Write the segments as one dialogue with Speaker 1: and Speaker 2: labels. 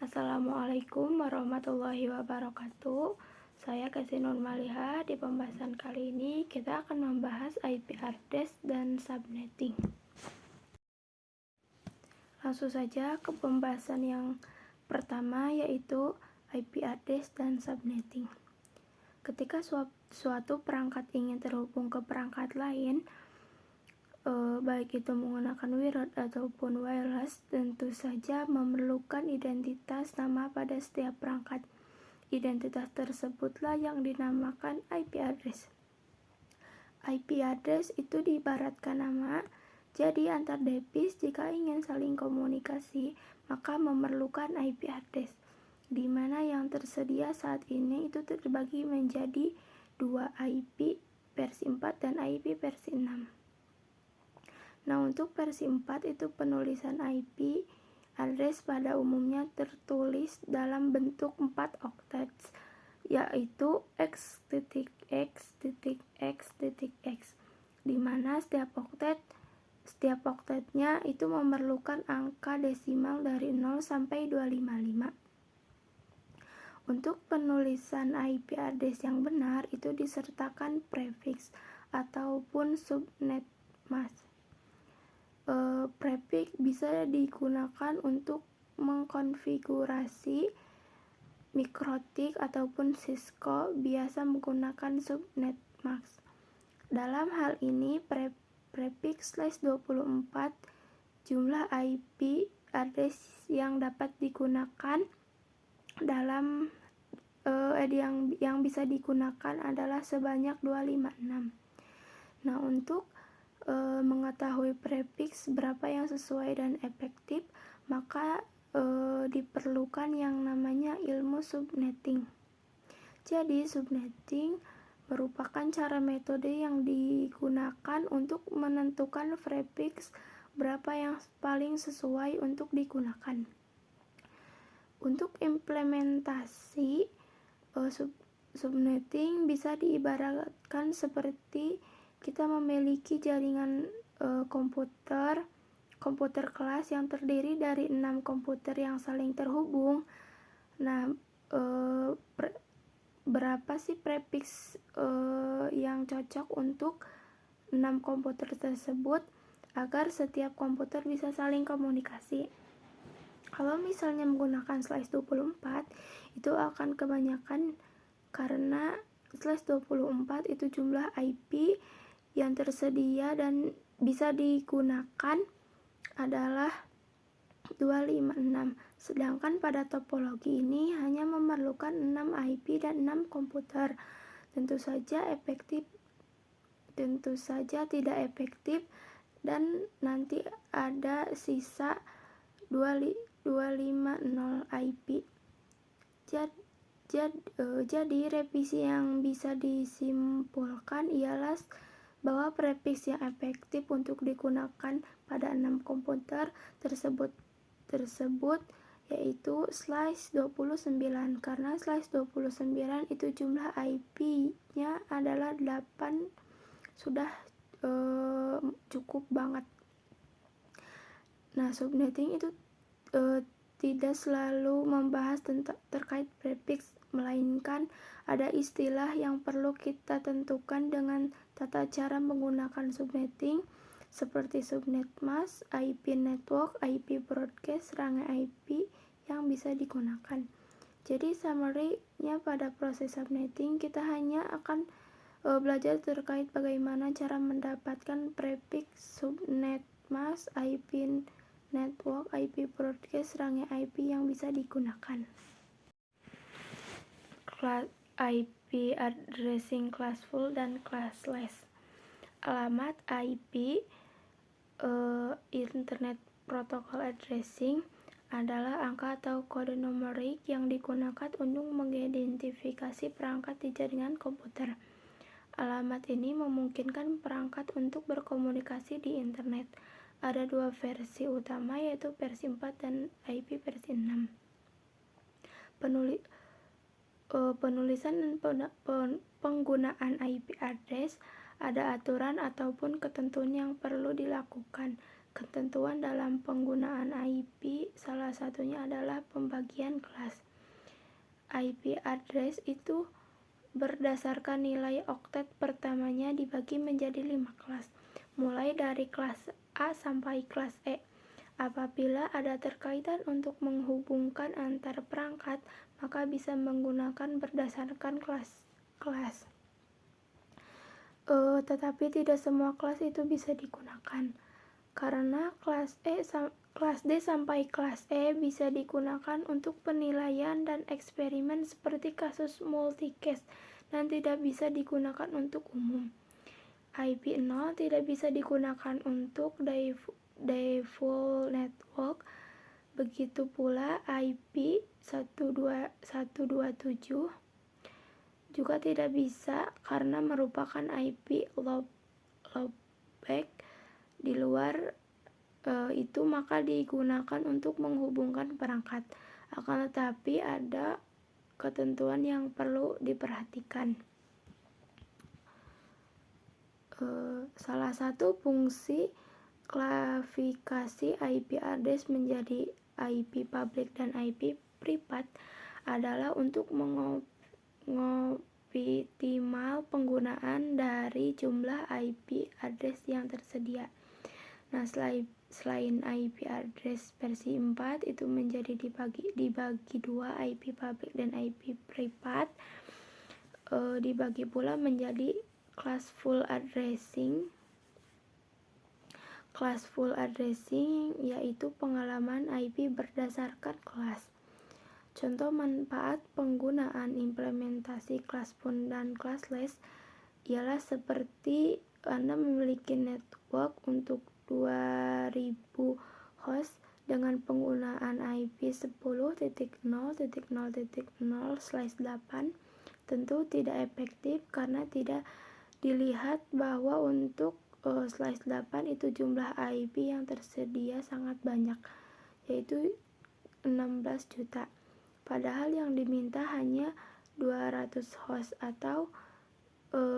Speaker 1: Assalamualaikum warahmatullahi wabarakatuh. Saya Kasih Nurmaliha. Di pembahasan kali ini kita akan membahas IP address dan subnetting. Langsung saja ke pembahasan yang pertama, yaitu IP address dan subnetting. Ketika suatu perangkat ingin terhubung ke perangkat lain, baik itu menggunakan wired ataupun wireless, tentu saja memerlukan identitas nama pada setiap perangkat. Identitas tersebutlah yang dinamakan IP address. IP address itu diibaratkan nama, jadi antar device jika ingin saling komunikasi, maka memerlukan IP address, di mana yang tersedia saat ini itu terbagi menjadi dua, IP versi 4 dan IP versi 6. Nah, untuk versi 4 itu penulisan IP address pada umumnya tertulis dalam bentuk 4 octets, yaitu x.x.x.x, di mana setiap oktetnya itu memerlukan angka desimal dari 0 sampai 255. Untuk penulisan IP address yang benar itu disertakan prefix ataupun subnet mask. Prefix bisa digunakan untuk mengkonfigurasi mikrotik ataupun Cisco biasa menggunakan subnet mask. Dalam hal ini prefix /24 jumlah IP address yang dapat digunakan dalam yang bisa digunakan adalah sebanyak 256. Nah, untuk mengetahui prefix berapa yang sesuai dan efektif, maka diperlukan yang namanya ilmu subnetting. Jadi subnetting merupakan cara metode yang digunakan untuk menentukan prefix berapa yang paling sesuai untuk digunakan. Untuk implementasi subnetting bisa diibaratkan seperti kita memiliki jaringan komputer kelas yang terdiri dari 6 komputer yang saling terhubung. Nah, berapa sih prefix yang cocok untuk 6 komputer tersebut agar setiap komputer bisa saling komunikasi? Kalau misalnya menggunakan /24 itu akan kebanyakan, karena /24 itu jumlah IP yang tersedia dan bisa digunakan adalah 256. Sedangkan pada topologi ini hanya memerlukan 6 IP dan 6 komputer. Tentu saja tidak efektif, dan nanti ada sisa 250 IP. Jadi revisi yang bisa disimpulkan ialah bahwa prefix yang efektif untuk digunakan pada 6 komputer tersebut yaitu /29, karena /29 itu jumlah IP-nya adalah 8, sudah cukup banget. Nah, subnetting itu tidak selalu membahas terkait prefix, melainkan ada istilah yang perlu kita tentukan dengan tata cara menggunakan subnetting, seperti subnet mask, IP network, IP broadcast, rangkaian IP yang bisa digunakan. Jadi summary-nya pada proses subnetting kita hanya akan belajar terkait bagaimana cara mendapatkan prefix, subnet mask, IP network, IP broadcast, rangkaian IP yang bisa digunakan. IP addressing classful dan classless. Alamat IP Internet Protocol Addressing adalah angka atau kode numerik yang digunakan untuk mengidentifikasi perangkat di jaringan komputer. Alamat ini memungkinkan perangkat untuk berkomunikasi di internet. Ada dua versi utama, yaitu versi 4 dan IP versi 6. Penulisan dan penggunaan IP address ada aturan ataupun ketentuan yang perlu dilakukan. ketentuan dalam penggunaan IP, salah satunya adalah pembagian kelas. IP address itu berdasarkan nilai oktet pertamanya dibagi menjadi 5 kelas, mulai dari kelas A sampai kelas E. Apabila ada terkaitan untuk menghubungkan antar perangkat, maka bisa menggunakan berdasarkan kelas. Tetapi tidak semua kelas itu bisa digunakan. Karena kelas D sampai kelas E bisa digunakan untuk penilaian dan eksperimen seperti kasus multicast dan tidak bisa digunakan untuk umum. IP 0 tidak bisa digunakan untuk default network. Begitu pula IP 127 juga tidak bisa karena merupakan IP loopback. Di luar itu maka digunakan untuk menghubungkan perangkat. Akan tetapi ada ketentuan yang perlu diperhatikan. Salah satu fungsi klasifikasi IP address menjadi IP public dan IP private adalah untuk mengoptimal penggunaan dari jumlah IP address yang tersedia. Nah, selain IP address versi 4 itu menjadi dibagi dua, IP public dan IP private. Dibagi pula menjadi classful addressing. Classful addressing yaitu pengalaman IP berdasarkan kelas. Contoh manfaat penggunaan implementasi classful dan classless ialah seperti Anda memiliki network untuk 2000 host dengan penggunaan IP 10.0.0.0/8 tentu tidak efektif karena tidak dilihat bahwa untuk /8 itu jumlah IP yang tersedia sangat banyak, yaitu 16 juta. Padahal yang diminta hanya 200 host atau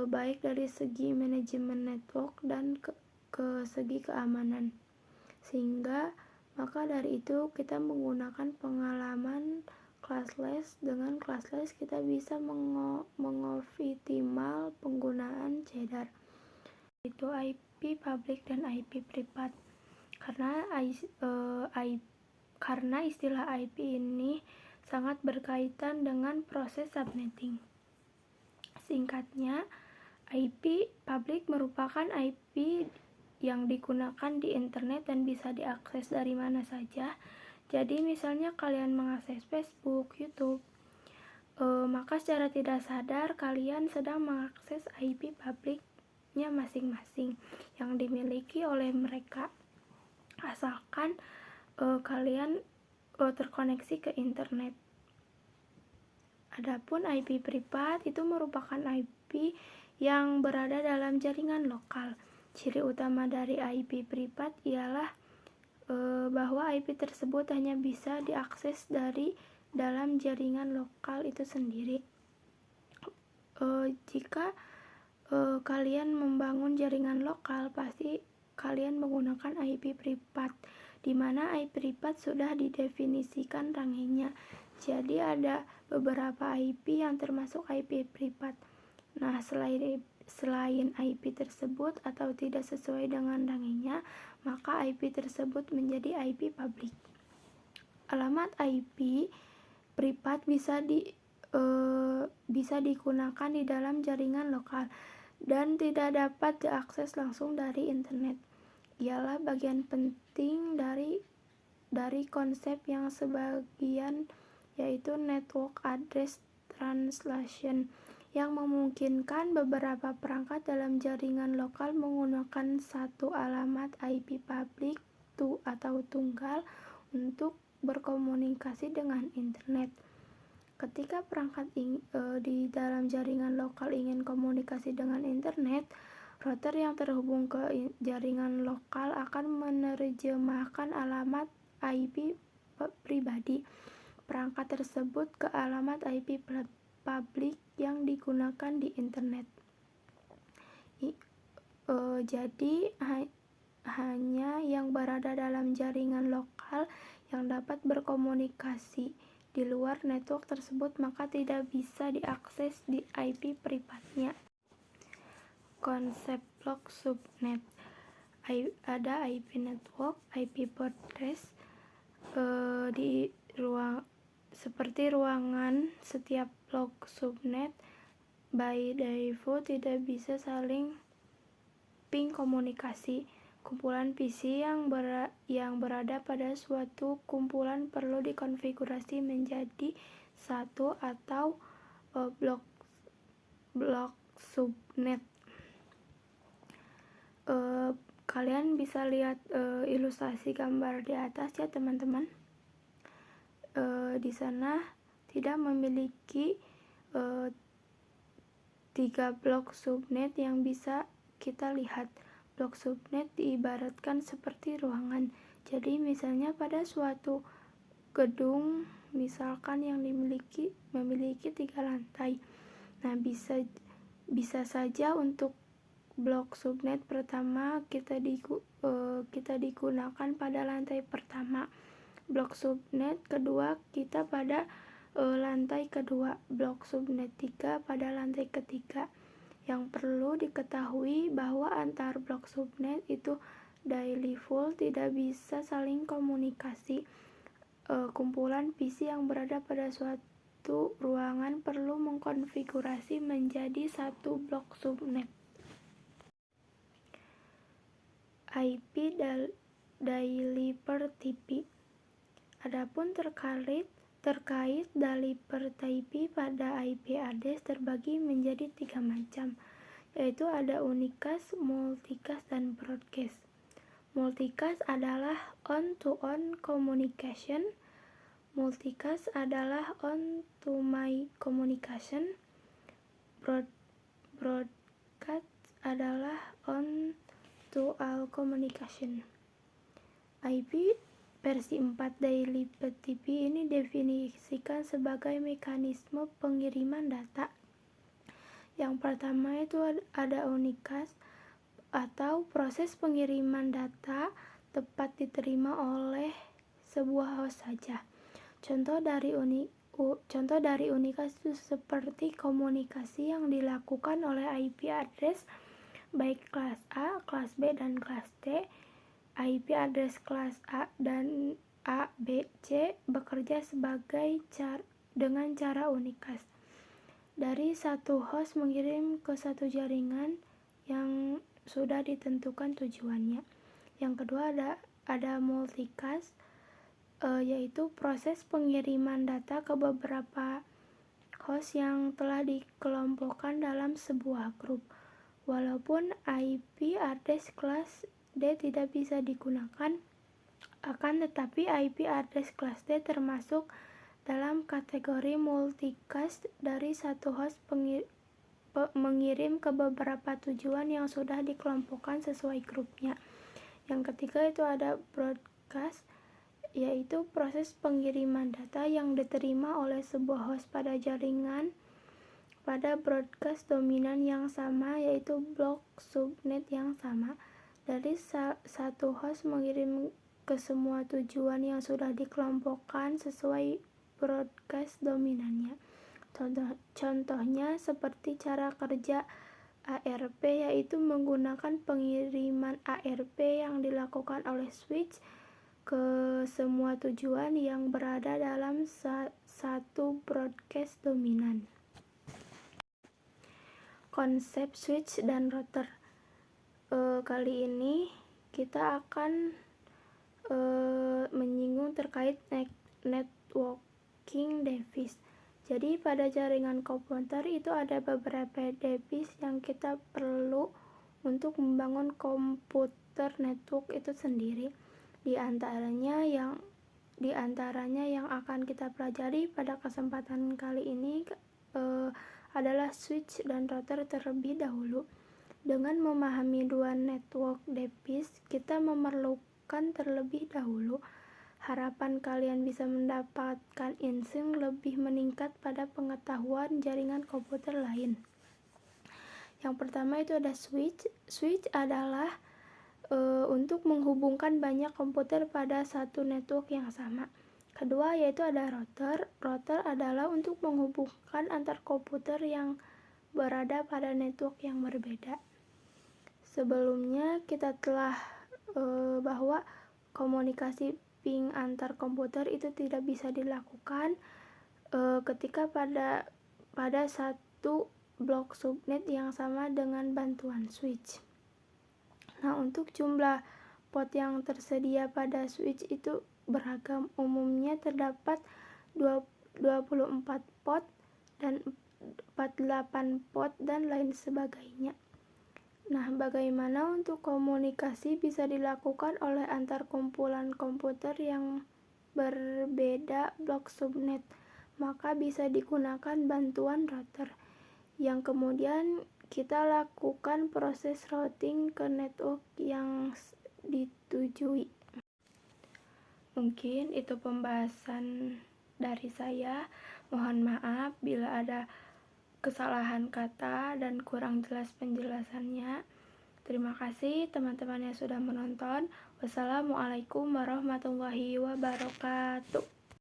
Speaker 1: baik dari segi manajemen network dan ke segi keamanan. Sehingga maka dari itu kita menggunakan pengalaman classless. Dengan classless kita bisa mengoptimal penggunaan CEDAR, itu IP public dan IP private. Karena istilah IP ini sangat berkaitan dengan proses subnetting. Singkatnya, IP public merupakan IP yang digunakan di internet dan bisa diakses dari mana saja. Jadi misalnya kalian mengakses Facebook, YouTube, maka secara tidak sadar kalian sedang mengakses IP publiknya masing-masing yang dimiliki oleh mereka, asalkan kalian terkoneksi ke internet. Adapun IP privat itu merupakan IP yang berada dalam jaringan lokal. Ciri utama dari IP privat ialah bahwa IP tersebut hanya bisa diakses dari dalam jaringan lokal itu sendiri. Jika kalian membangun jaringan lokal, pasti kalian menggunakan IP privat, di mana IP privat sudah didefinisikan rankingnya. Jadi ada beberapa IP yang termasuk IP privat. Nah, selain IP tersebut atau tidak sesuai dengan rankingnya, maka IP tersebut menjadi IP public. Alamat IP privat bisa digunakan di dalam jaringan lokal dan tidak dapat diakses langsung dari internet. Ialah bagian penting dari konsep yang sebagian, yaitu network address translation, yang memungkinkan beberapa perangkat dalam jaringan lokal menggunakan satu alamat IP public atau tunggal untuk berkomunikasi dengan internet. Ketika perangkat di dalam jaringan lokal ingin komunikasi dengan internet, router yang terhubung ke jaringan lokal akan menerjemahkan alamat IP pribadi perangkat tersebut ke alamat IP publik yang digunakan di internet. Jadi hanya yang berada dalam jaringan lokal yang dapat berkomunikasi di luar network tersebut, maka tidak bisa diakses di IP privatnya. Konsep blok subnet. Ada IP network, IP address di seperti ruangan. Setiap blok subnet by default tidak bisa saling ping komunikasi. Kumpulan PC yang berada pada suatu kumpulan perlu dikonfigurasi menjadi satu atau blok subnet. Kalian bisa lihat ilustrasi gambar di atas ya teman-teman. Di sana tidak memiliki 3 blok subnet yang bisa kita lihat. Blok subnet diibaratkan seperti ruangan. Jadi misalnya pada suatu gedung misalkan yang memiliki 3 lantai. Nah, bisa saja untuk blok subnet pertama kita digunakan pada lantai pertama. Blok subnet kedua kita pada lantai kedua, blok subnet 3 pada lantai ketiga. Yang perlu diketahui bahwa antar blok subnet itu daily full tidak bisa saling komunikasi. Kumpulan PC yang berada pada suatu ruangan perlu mengkonfigurasi menjadi satu blok subnet. IP daily per TP. Adapun terkait daily per TP pada IP address terbagi menjadi 3 macam, yaitu ada unicast, multicast, dan broadcast. Multicast adalah on-to-on communication, multicast adalah on-to-my communication, broadcast adalah on-to-all communication. IP versi 4 daily per TP ini definisikan sebagai mekanisme pengiriman data. Yang pertama itu ada unicast atau proses pengiriman data tepat diterima oleh sebuah host saja. Contoh dari unicast itu seperti komunikasi yang dilakukan oleh IP address baik kelas A, kelas B, dan kelas D. IP address kelas A dan A, B, C bekerja dengan cara unicast. Dari satu host mengirim ke satu jaringan yang sudah ditentukan tujuannya. Yang kedua ada multicast, yaitu proses pengiriman data ke beberapa host yang telah dikelompokkan dalam sebuah grup. Walaupun IP address kelas D tidak bisa digunakan, akan tetapi IP address kelas D termasuk dalam kategori multicast dari satu host mengirim ke beberapa tujuan yang sudah dikelompokkan sesuai grupnya. Yang ketiga itu ada broadcast, yaitu proses pengiriman data yang diterima oleh sebuah host pada jaringan pada broadcast dominan yang sama, yaitu blok subnet yang sama. Dari satu host mengirim ke semua tujuan yang sudah dikelompokkan sesuai broadcast dominannya. Contohnya seperti cara kerja ARP, yaitu menggunakan pengiriman ARP yang dilakukan oleh switch ke semua tujuan yang berada dalam satu broadcast dominan. Konsep switch dan router. Kali ini kita akan menyinggung terkait networking device. Jadi pada jaringan komputer itu ada beberapa device yang kita perlu untuk membangun komputer network itu sendiri. Di antaranya yang akan kita pelajari pada kesempatan kali ini adalah switch dan router terlebih dahulu. Dengan memahami dua network device, kita memerlukan terlebih dahulu. Harapan kalian bisa mendapatkan insting lebih meningkat pada pengetahuan jaringan komputer lain. Yang pertama itu ada switch. Switch adalah untuk menghubungkan banyak komputer pada satu network yang sama. Kedua yaitu ada router. Router adalah untuk menghubungkan antar komputer yang berada pada network yang berbeda. Sebelumnya kita telah bahwa komunikasi ping antar komputer itu tidak bisa dilakukan ketika pada satu blok subnet yang sama dengan bantuan switch. Nah, untuk jumlah port yang tersedia pada switch itu beragam. Umumnya terdapat 24 port dan 48 port dan lain sebagainya. Nah, bagaimana untuk komunikasi bisa dilakukan oleh antar kumpulan komputer yang berbeda blok subnet? Maka bisa digunakan bantuan router yang kemudian kita lakukan proses routing ke network yang ditujui. Mungkin itu pembahasan dari saya. Mohon maaf bila ada kesalahan kata dan kurang jelas penjelasannya. Terima kasih teman-teman yang sudah menonton. Wassalamualaikum warahmatullahi wabarakatuh.